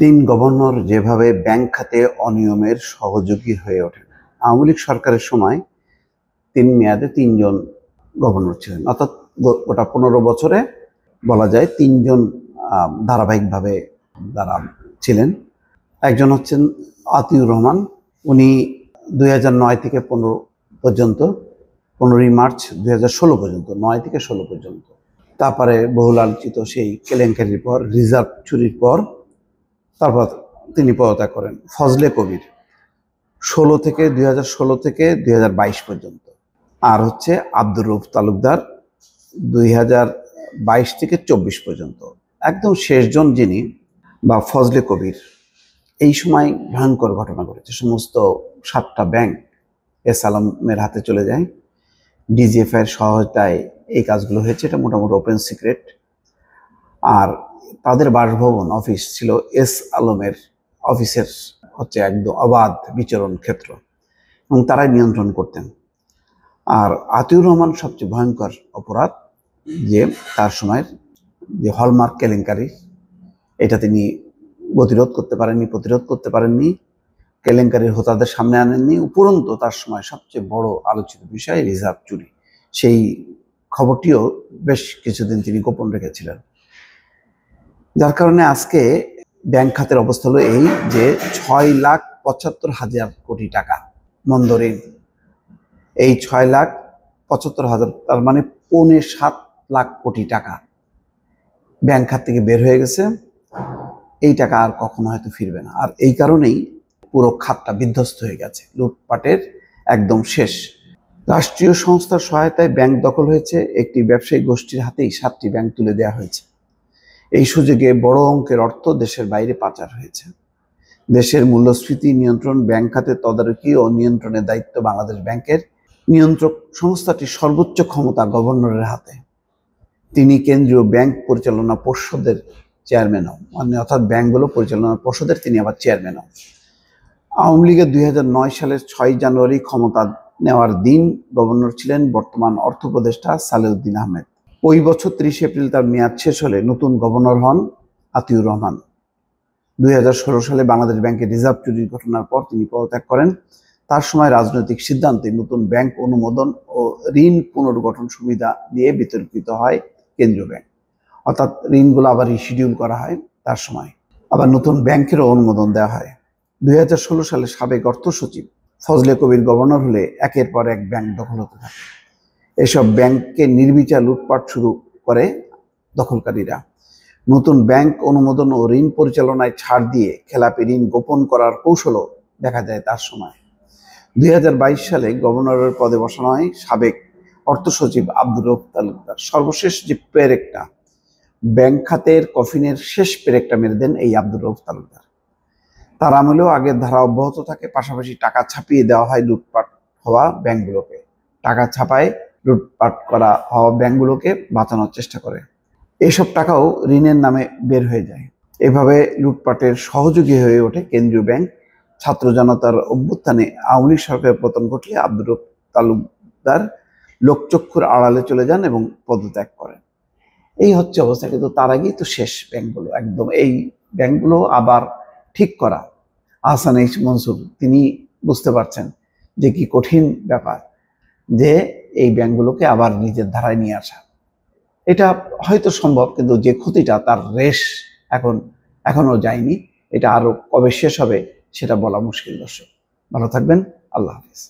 তিন গভর্নর যেভাবে ব্যাংক খাতে অনিয়মের সহযোগী হয়ে ওঠেন। আওয়ামী লীগ সরকারের সময় তিন মেয়াদে তিনজন গভর্নর ছিলেন, অর্থাৎ গোটা 15 বছরে বলা যায় তিনজন ধারাবাহিকভাবে তারা ছিলেন। একজন হচ্ছেন আতিউর রহমান, উনি 2009 থেকে 15 পর্যন্ত, 15ই মার্চ 2016 পর্যন্ত, 9 থেকে 16 পর্যন্ত। তারপরে বহুল আলোচিত সেই কেলেঙ্কারির পর, রিজার্ভ চুরির পর তারপর তিনি পদত্যাগ করেন। ফজলে কবির 2016 থেকে 2022 পর্যন্ত। আর হচ্ছে আব্দুর রউফ তালুকদার 2022 থেকে 24 পর্যন্ত। একদম শেষজন যিনি, বা ফজলে কবির, এই সময় ভয়ঙ্কর ঘটনা ঘটেছে। সমস্ত 7টা ব্যাংক এস আলমের হাতে চলে যায়। ডিজিএফআই এর সহায়তায় এই কাজগুলো হয়েছে, এটা মোটামুটি ওপেন সিক্রেট। আর তাদের বাসভবন অফিস ছিল এস আলমের অফিসের হচ্ছে একদম অবাধ বিচরণ ক্ষেত্র, এবং তারাই নিয়ন্ত্রণ করতেন। আর আতিউর রহমান সবচেয়ে ভয়ঙ্কর অপরাধ, যে তার সময়ের যে হলমার্ক কেলেঙ্কারি, এটা তিনি প্রতিরোধ করতে পারেননি, কেলেঙ্কারির হোতাদের সামনে আনেননি। উপরন্তু তার সময় সবচেয়ে বড় আলোচিত বিষয় রিজার্ভ চুরি, সেই খবরটিও বেশ কিছুদিন তিনি গোপন রেখেছিলেন। যার কারণে আজকে ব্যাংক খাতের অবস্থা হলো এই যে 6,75,000 কোটি টাকা মন্দ ঋণ। এই 6,75,000, তার মানে 6.25 লাখ কোটি টাকা ব্যাংক খাত থেকে বের হয়ে গেছে। এই টাকা আর কখনো হয়তো ফিরবে না। আর এই কারণেই পুরো খাতটা বিধ্বস্ত হয়ে গেছে, লুটপাটের একদম শেষ। রাষ্ট্রীয় সংস্থার সহায়তায় ব্যাংক দখল হয়েছে, একটি ব্যবসায়ী গোষ্ঠীর হাতেই 7টি ব্যাংক তুলে দেওয়া হয়েছে। এই সুযোগে বড় অঙ্কের অর্থ দেশের বাইরে পাচার হয়েছে। দেশের মূল্যস্ফীতি নিয়ন্ত্রণ, ব্যাংক খাতের তদারকি ও নিয়ন্ত্রণের দায়িত্ব বাংলাদেশ ব্যাংকের। নিয়ন্ত্রক সংস্থাটির সর্বোচ্চ ক্ষমতা গভর্নরের হাতে। তিনি কেন্দ্রীয় ব্যাংক পরিচালনা পর্ষদের চেয়ারম্যানও, মানে অর্থাৎ ব্যাংকগুলো পরিচালনা পর্ষদের তিনি আবার চেয়ারম্যানও। আওয়ামী লীগের 2009 সালের 6 জানুয়ারি ক্ষমতা নেওয়ার দিন গভর্নর ছিলেন বর্তমান অর্থ উপদেষ্টা সালেউদ্দিন আহমেদ। ওই বছর 30 এপ্রিল তার মেয়াদ শেষ হলে নতুন গভর্নর হন আতিউর রহমান। 2016 সালে বাংলাদেশ ব্যাংকের রিজার্ভ চুরির ঘটনার পর তিনি পদত্যাগ করেন। তার সময় রাজনৈতিক সিদ্ধান্তে নতুন ব্যাংক অনুমোদন ও ঋণ পুনর্গঠন সুবিধা দিয়ে বিতর্কিত হয় কেন্দ্রীয় ব্যাংক, অর্থাৎ ঋণগুলো আবার রিশিডিউল করা হয়। তার সময় আবার নতুন ব্যাংকেরও অনুমোদন দেওয়া হয়। 2016 সালে সাবেক অর্থ সচিব ফজলে কবির গভর্নর হলে একের পর এক ব্যাংক দখল হতে থাকে। এসব ব্যাংককে নির্বিচার লুটপাট শুরু করে দখলকারীরা। নতুন ব্যাংক অনুমোদন ও ঋণ পরিচালনায় ছাড় দিয়ে খেলাপি ঋণ গোপন করার কৌশলও দেখা যায় তার সময়। 2022 সালে গভর্নরের পদে বসানো হয় সাবেক অর্থ সচিব আব্দুর রউফ তালুকদার। সর্বশেষ যে পেরেকটা, ব্যাংক খাতের কফিনের শেষ পেরেকটা মেরে দেন এই আব্দুর রউফ তালুকদার। তার আমলেও আগের ধারা অব্যাহত থাকে, পাশাপাশি টাকা ছাপিয়ে দেওয়া হয় লুটপাট হওয়া ব্যাংকগুলোকে। টাকা ছাপায় লুটপাট করা হওয়া ব্যাংকগুলোকে বাঁচানোর চেষ্টা করে। এসব টাকাও ঋণের নামে বের হয়ে যায়। এভাবে লুটপাটের সহযোগী হয়ে ওঠে কেন্দ্রীয় ব্যাংক। ছাত্র জনতার অভ্যুত্থানে আওয়ামী লীগ সরকারের পতন ঘটিয়ে আব্দুর রউফ তালুকদার লোকচক্ষুর আড়ালে চলে যান এবং পদত্যাগ করেন। এই হচ্ছে অবস্থা। কিন্তু তার আগেই তো শেষ ব্যাংকগুলো একদম। এই ব্যাংকগুলো আবার ঠিক করা, আহসান এইচ মনসুর তিনি বুঝতে পারছেন যে কি কঠিন ব্যাপার, যে এই ব্যাংকগুলোকে আবার নিজের ধারায় নিয়ে আসা। এটা হয়তো সম্ভব, কিন্তু যে ক্ষতিটা, তার রেশ এখনো যায়নি। এটা আরো কবে শেষ হবে সেটা বলা মুশকিল। দর্শক ভালো থাকবেন, আল্লাহ হাফিজ।